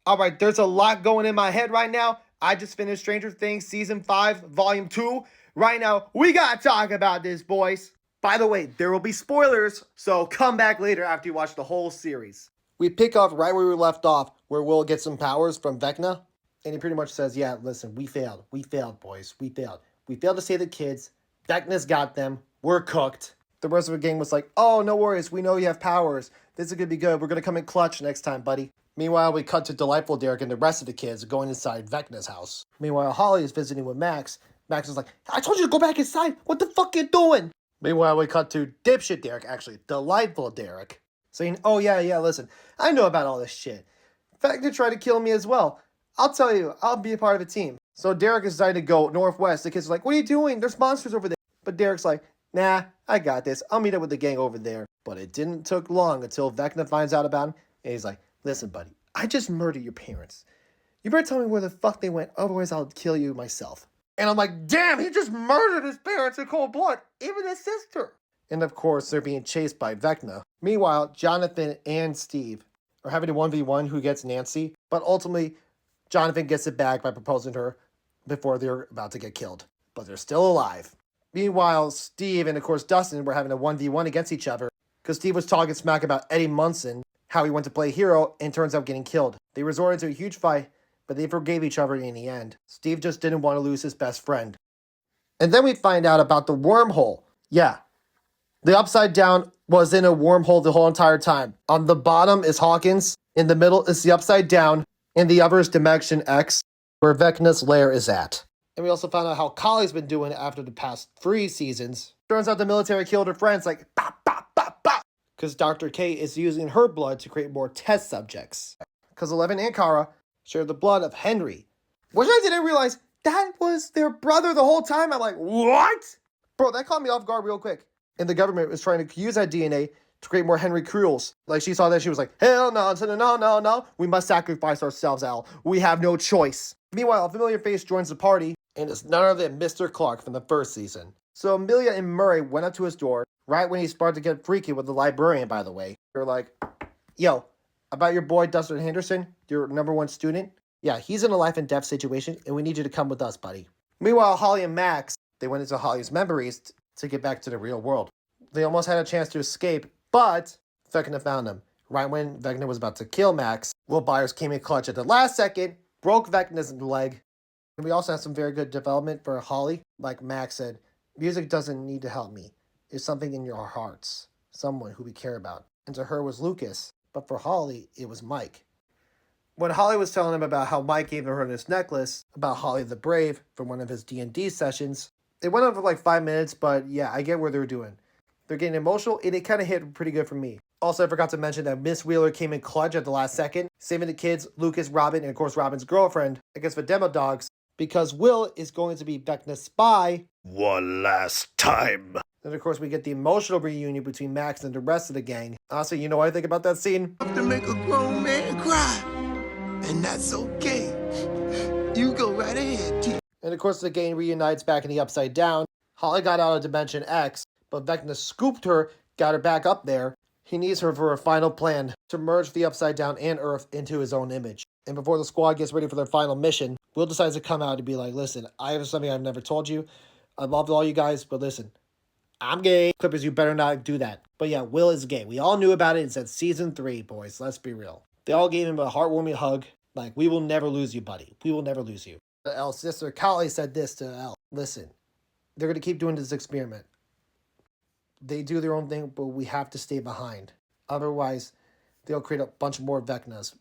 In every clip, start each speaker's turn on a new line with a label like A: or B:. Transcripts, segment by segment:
A: All right, there's a lot going in my head right now. I just finished Stranger Things Season 5, Volume 2. Right now, we gotta talk about this, boys. By the way, there will be spoilers, so come back later after you watch the whole series. We pick up right where we left off, where Will gets some powers from Vecna. And he pretty much says, yeah, listen, we failed. We failed, boys. We failed. We failed to save the kids. Vecna's got them. We're cooked. The rest of the gang was like, oh, no worries. We know you have powers. This is going to be good. We're going to come in clutch next time, buddy. Meanwhile, we cut to Delightful Derek and the rest of the kids going inside Vecna's house. Meanwhile, Holly is visiting with Max. Max is like, I told you to go back inside. What the fuck you doing? Meanwhile, we cut to Dipshit Derek, actually, Delightful Derek, saying, oh, yeah, listen, I know about all this shit. Vecna tried to kill me as well. I'll tell you, I'll be a part of a team. So Derek is decided to go northwest. The kids are like, what are you doing? There's monsters over there. But Derek's like, nah, I got this. I'll meet up with the gang over there. But it didn't take long until Vecna finds out about him. And he's like, listen, buddy, I just murdered your parents. You better tell me where the fuck they went. Otherwise, I'll kill you myself. And I'm like, damn, he just murdered his parents in cold blood. Even his sister. And of course, they're being chased by Vecna. Meanwhile, Jonathan and Steve are having a 1v1 who gets Nancy. But ultimately, Jonathan gets it back by proposing to her before they're about to get killed. But they're still alive. Meanwhile, Steve and, of course, Dustin were having a 1v1 against each other because Steve was talking smack about Eddie Munson, how he went to play hero and turns out getting killed. They resorted to a huge fight, but they forgave each other in the end. Steve just didn't want to lose his best friend. And then we find out about the wormhole. Yeah, the Upside Down was in a wormhole the whole entire time. On the bottom is Hawkins, in the middle is the Upside Down, and the other is Dimension X, where Vecna's lair is at. And we also found out how Collie's been doing after the past 3 seasons. Turns out the military killed her friends like, bop, bop, bop, bop. Because Dr. K is using her blood to create more test subjects. Because Eleven and Kara shared the blood of Henry. Which I didn't realize that was their brother the whole time. I'm like, what? Bro, that caught me off guard real quick. And the government was trying to use that DNA to create more Henry Cruels. Like, she saw that, she was like, hell no. We must sacrifice ourselves, Al. We have no choice. Meanwhile, a familiar face joins the party, and it's none other than Mr. Clark from the first season. So Amelia and Murray went up to his door, right when he started to get freaky with the librarian, by the way. They're like, yo, about your boy Dustin Henderson, your #1 student? Yeah, he's in a life and death situation, and we need you to come with us, buddy. Meanwhile, Holly and Max, they went into Holly's memories to get back to the real world. They almost had a chance to escape, but Vecna found them. Right when Vecna was about to kill Max, Will Byers came in clutch at the last second, broke Vecna's leg. And we also have some very good development for Holly. Like Max said, music doesn't need to help me. It's something in your hearts. Someone who we care about. And to her was Lucas, but for Holly, it was Mike. When Holly was telling him about how Mike gave her this necklace, about Holly the Brave, from one of his D&D sessions, it went on for like 5 minutes, but yeah, I get what they're doing. They're getting emotional, and it kind of hit pretty good for me. Also, I forgot to mention that Miss Wheeler came in clutch at the last second, saving the kids, Lucas, Robin, and of course Robin's girlfriend against the demo dogs, because Will is going to be Vecna's spy
B: one last time.
A: And of course, we get the emotional reunion between Max and the rest of the gang. Honestly, you know what I think about that scene?
C: To make a grown man cry, and that's okay. You go right ahead, T.
A: And of course, the gang reunites back in the Upside Down. Holly got out of Dimension X, but Vecna scooped her, got her back up there. He needs her for a final plan to merge the Upside Down and Earth into his own image. And before the squad gets ready for their final mission, Will decides to come out and be like, listen, I have something I've never told you. I love all you guys, but listen, I'm gay. Clippers, you better not do that. But yeah, Will is gay. We all knew about it. It's at season 3, boys. Let's be real. They all gave him a heartwarming hug. Like, we will never lose you, buddy. We will never lose you. Elle's sister, Callie, said this to Elle. Listen, they're going to keep doing this experiment. They do their own thing, but we have to stay behind. Otherwise, they'll create a bunch more Vecnas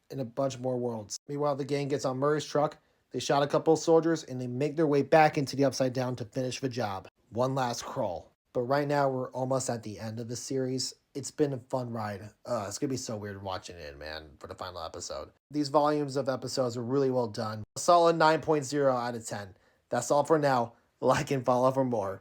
A: in a bunch more worlds. Meanwhile, the gang gets on Murray's truck. They shot a couple of soldiers, and they make their way back into the Upside Down to finish the job. One last crawl. But right now, we're almost at the end of the series. It's been a fun ride. It's going to be so weird watching it, man, for the final episode. These volumes of episodes are really well done. A solid 9.0 out of 10. That's all for now. Like and follow for more.